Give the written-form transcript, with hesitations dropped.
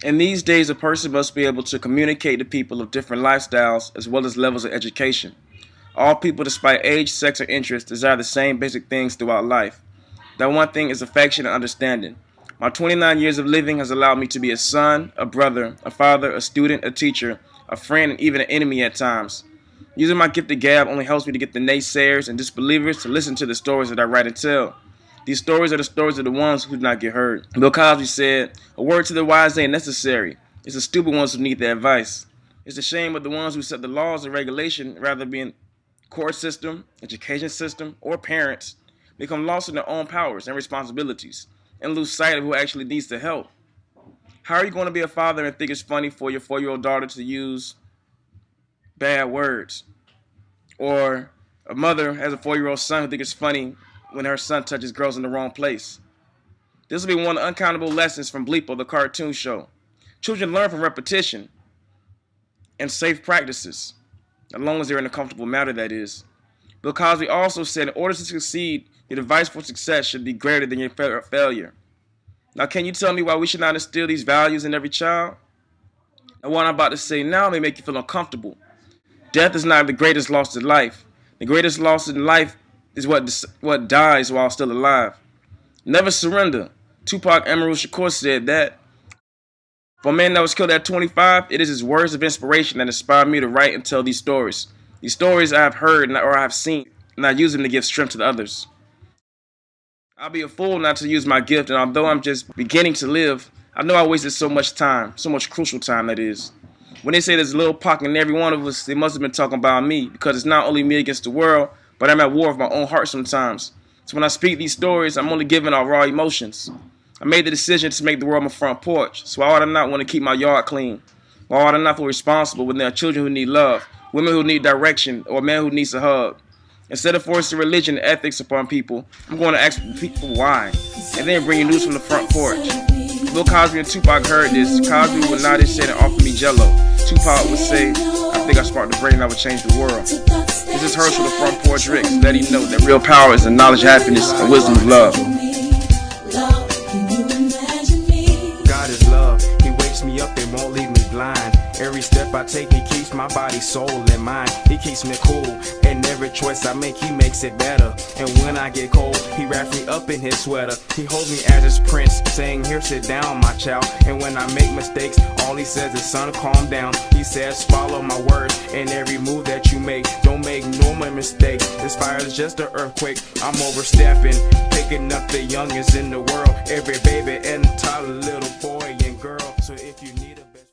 In these days, a person must be able to communicate to people of different lifestyles as well as levels of education. All people, despite age, sex, or interest, desire the same basic things throughout life. That one thing is affection and understanding. My 29 years of living has allowed me to be a son, a brother, a father, a student, a teacher, a friend, and even an enemy at times. Using my gifted gab only helps me to get the naysayers and disbelievers to listen to the stories that I write and tell. These stories are the stories of the ones who do not get heard. Bill Cosby said, "A word to the wise ain't necessary. It's the stupid ones who need the advice." It's the shame of the ones who set the laws and regulation rather being court system, education system, or parents become lost in their own powers and responsibilities and lose sight of who actually needs the help. How are you going to be a father and think it's funny for your 4-year-old daughter to use bad words? Or a mother has a 4-year-old son who thinks it's funny when her son touches girls in the wrong place? This will be one of the uncountable lessons from Bleepo, the cartoon show. Children learn from repetition and safe practices, as long as they're in a comfortable manner, that is. Bill Cosby also said, in order to succeed, your device for success should be greater than your failure. Now, can you tell me why we should not instill these values in every child? And what I'm about to say now may make you feel uncomfortable. Death is not the greatest loss to life. The greatest loss in life is what dies while still alive. Never surrender. Tupac Amaru Shakur said that. For a man that was killed at 25, it is his words of inspiration that inspired me to write and tell these stories. These stories I have heard or I have seen, and I use them to give strength to the others. I'll be a fool not to use my gift, and although I'm just beginning to live, I know I wasted so much time, so much crucial time, that is. When they say there's a little pocket in every one of us, they must have been talking about me, because it's not only me against the world, but I'm at war with my own heart sometimes. So when I speak these stories, I'm only giving out raw emotions. I made the decision to make the world my front porch, so why would I not want to keep my yard clean? Why would I not feel responsible when there are children who need love, women who need direction, or a man who needs a hug? Instead of forcing religion and ethics upon people, I'm going to ask people why, and then bring you news from the front porch. Bill Cosby and Tupac heard this. Cosby would nod his head and offer me jello. Tupac would say, "I think I sparked the brain that would change the world." This is Herschel, the front porch Rick, letting you know that real power is in knowledge, happiness, and wisdom of love. God is love. He wakes me up and won't leave me blind. Every step I take, he keeps my body, soul, and mind. He keeps me cool, and every choice I make, he makes it better. And when I get cold, he wraps me up in his sweater. He holds me as his prince, saying, "Here, sit down, my child." And when I make mistakes, all he says is, "Son, calm down." He says, "Follow my words, and every move that you make, don't make no more mistakes. This fire is just an earthquake. I'm overstepping, picking up the youngest in the world, every baby and toddler, little boy and girl. So if you need a